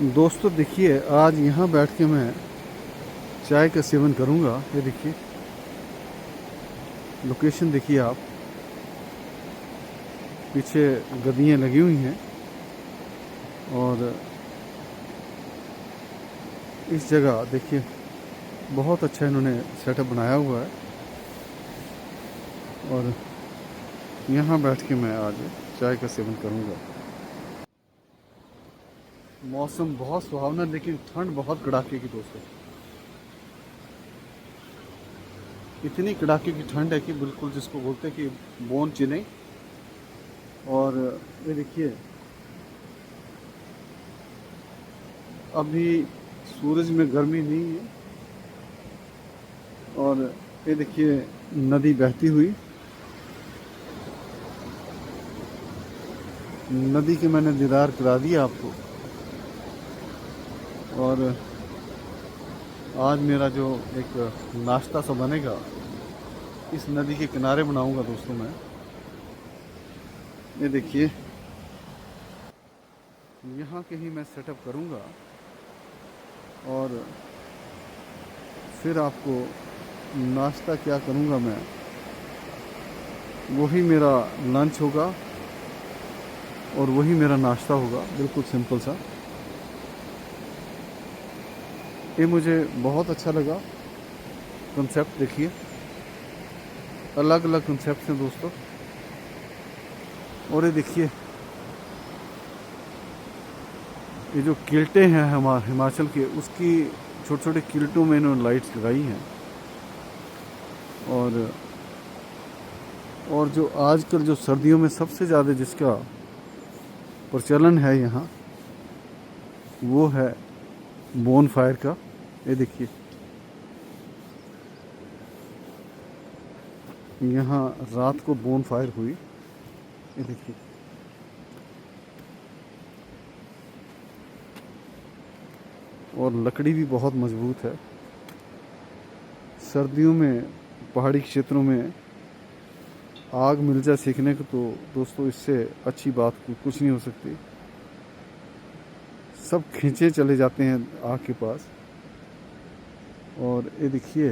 दोस्तों देखिए, आज यहाँ बैठ के मैं चाय का सेवन करूँगा। ये देखिए, लोकेशन देखिए आप, पीछे गद्दियाँ लगी हुई हैं और इस जगह देखिए बहुत अच्छा इन्होंने सेटअप बनाया हुआ है और यहाँ बैठ के मैं आज चाय का सेवन करूँगा। मौसम बहुत सुहावना, लेकिन ठंड बहुत कड़ाके की दोस्तों। इतनी कड़ाके की ठंड है कि बिल्कुल जिसको बोलते हैं कि बोन चिने। और ये देखिए, अभी सूरज में गर्मी नहीं है और ये देखिए नदी बहती हुई। नदी के मैंने दीदार करा दिया आपको। और आज मेरा जो एक नाश्ता सा बनेगा, इस नदी के किनारे बनाऊंगा दोस्तों मैं। ये देखिए, यहाँ के ही मैं सेटअप करूँगा और फिर आपको नाश्ता क्या करूँगा मैं, वही मेरा लंच होगा और वही मेरा नाश्ता होगा, बिल्कुल सिंपल सा। ये मुझे बहुत अच्छा लगा कंसेप्ट। देखिए, अलग अलग कंसेप्ट हैं दोस्तों। और ये देखिए, ये जो किल्टे हैं हमारे हिमाचल के, उसकी छोटे छोटे किल्टों में इन्होंने लाइट्स लगाई हैं। और जो आजकल जो सर्दियों में सबसे ज़्यादा जिसका प्रचलन है यहाँ, वो है बोन फायर का। ये देखिए, यहाँ रात को बोन फायर हुई। ये देखिए, और लकड़ी भी बहुत मजबूत है। सर्दियों में पहाड़ी क्षेत्रों में आग मिल जाए सीखने को, तो दोस्तों इससे अच्छी बात कुछ नहीं हो सकती। सब खींचे चले जाते हैं आग के पास। और ये देखिए,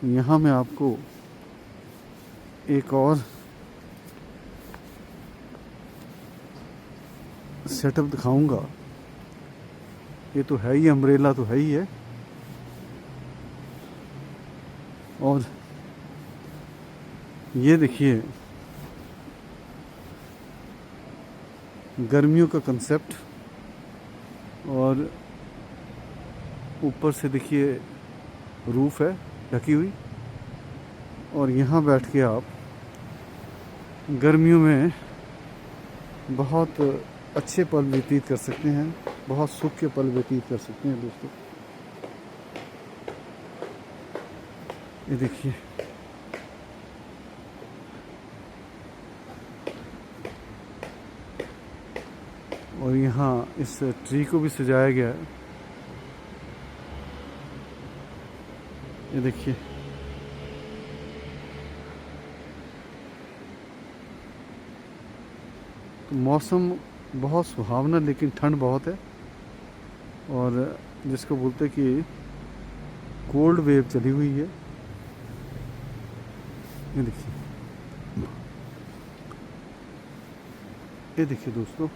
यहाँ मैं आपको एक और सेटअप दिखाऊंगा। ये तो है ही, अम्ब्रेला तो है ही है। और ये देखिए, गर्मियों का कंसेप्ट। और ऊपर से देखिए रूफ है ढकी हुई, और यहाँ बैठ के आप गर्मियों में बहुत अच्छे पल व्यतीत कर सकते हैं, बहुत सुख के पल व्यतीत कर सकते हैं दोस्तों। ये देखिए, और यहाँ इस ट्री को भी सजाया गया है। ये देखिए, तो मौसम बहुत सुहावना, लेकिन ठंड बहुत है। और जिसको बोलते कि कोल्ड वेव चली हुई है। ये देखिए, ये देखिए दोस्तों,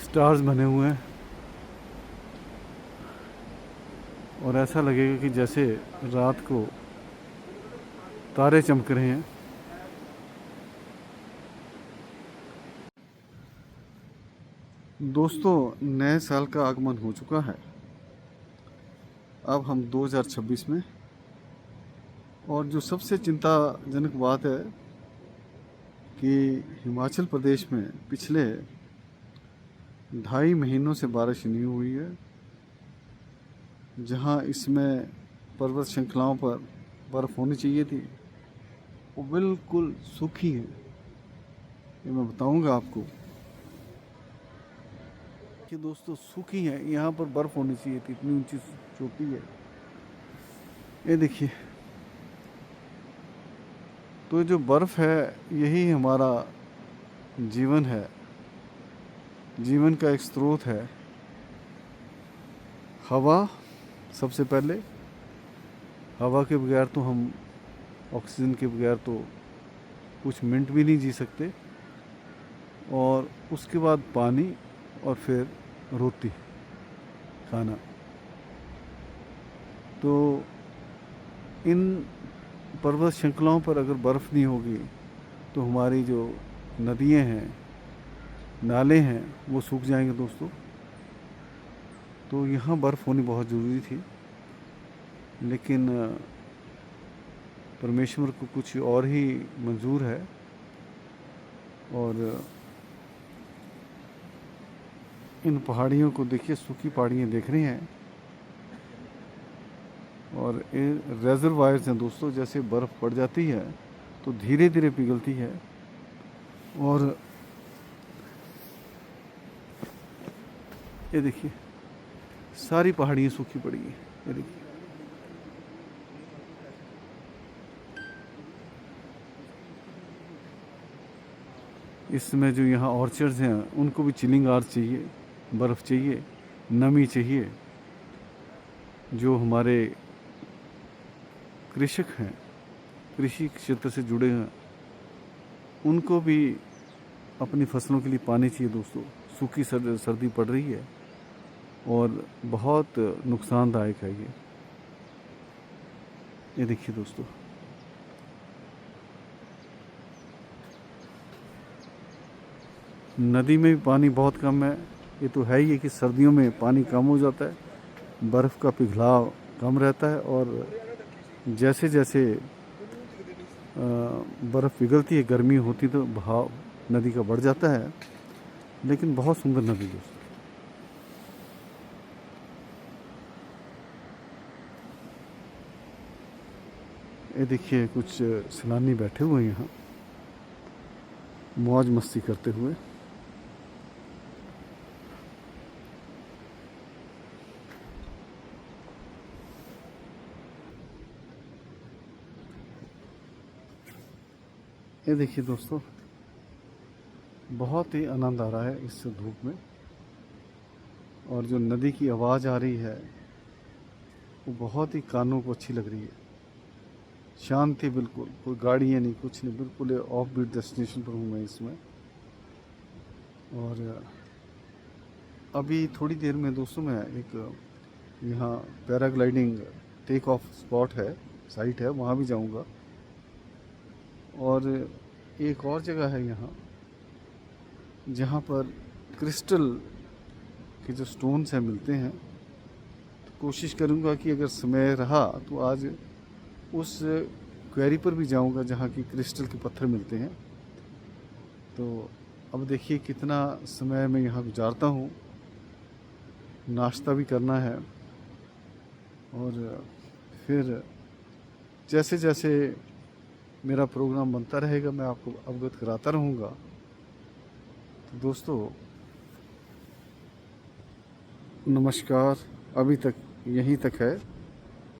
स्टार्स बने हुए हैं और ऐसा लगेगा कि जैसे रात को तारे चमक रहे हैं। दोस्तों, नए साल का आगमन हो चुका है। अब हम 2026 में, और जो सबसे चिंताजनक बात है कि हिमाचल प्रदेश में पिछले 2.5 महीनों से बारिश नहीं हुई है। जहां इसमें पर्वत श्रृंखलाओं पर बर्फ़ होनी चाहिए थी, वो बिल्कुल सूखी है। ये मैं बताऊंगा आपको कि दोस्तों सूखी है। यहाँ पर बर्फ़ होनी चाहिए थी, इतनी ऊंची चोटी है। ये देखिए, तो जो बर्फ़ है यही हमारा जीवन है, जीवन का एक स्रोत है। हवा सबसे पहले, हवा के बगैर तो हम, ऑक्सीजन के बगैर तो कुछ मिनट भी नहीं जी सकते। और उसके बाद पानी, और फिर रोटी खाना। तो इन पर्वत श्रृंखलाओं पर अगर बर्फ़ नहीं होगी तो हमारी जो नदियाँ हैं, नाले हैं, वो सूख जाएंगे दोस्तों। तो यहाँ बर्फ़ होनी बहुत ज़रूरी थी, लेकिन परमेश्वर को कुछ और ही मंजूर है। और इन पहाड़ियों को देखिए, सूखी पहाड़ियाँ देख रही हैं, और ये रेजरवायर्स हैं दोस्तों। जैसे बर्फ़ पड़ जाती है तो धीरे धीरे पिघलती है, और ये देखिए सारी पहाड़ियाँ सूखी पड़ी हैं। ये देखिए, इसमें जो यहाँ ऑर्चर्ड्स हैं उनको भी चिलिंग आर्च चाहिए, बर्फ़ चाहिए, नमी चाहिए। जो हमारे कृषक हैं, कृषि क्षेत्र से जुड़े हैं, उनको भी अपनी फसलों के लिए पानी चाहिए दोस्तों। सूखी सर्दी पड़ रही है और बहुत नुकसानदायक है ये देखिए दोस्तों, नदी में भी पानी बहुत कम है। ये तो है ही है कि सर्दियों में पानी कम हो जाता है, बर्फ़ का पिघलाव कम रहता है, और जैसे जैसे बर्फ़ पिघलती है, गर्मी होती तो बहाव नदी का बढ़ जाता है। लेकिन बहुत सुंदर नदी दोस्तों। ये देखिए कुछ सैलानी बैठे हुए हैं यहाँ, मौज मस्ती करते हुए। ये देखिए दोस्तों, बहुत ही आनंद आ रहा है इस धूप में, और जो नदी की आवाज़ आ रही है वो बहुत ही कानों को अच्छी लग रही है। शांति, बिल्कुल कोई गाड़ियाँ नहीं, कुछ नहीं, बिल्कुल ऑफ बीट डेस्टिनेशन पर हूँ मैं इसमें। और अभी थोड़ी देर में दोस्तों मैं एक यहाँ पैराग्लाइडिंग टेक ऑफ स्पॉट है, साइट है, वहाँ भी जाऊँगा। और एक और जगह है यहाँ जहाँ पर क्रिस्टल के जो स्टोन्स हैं मिलते हैं। तो कोशिश करूँगा कि अगर समय रहा तो आज उस क्वेरी पर भी जाऊँगा जहाँ की क्रिस्टल के पत्थर मिलते हैं। तो अब देखिए कितना समय मैं यहाँ गुजारता हूँ, नाश्ता भी करना है, और फिर जैसे जैसे मेरा प्रोग्राम बनता रहेगा मैं आपको अवगत कराता रहूँगा। तो दोस्तों नमस्कार, अभी तक यहीं तक है।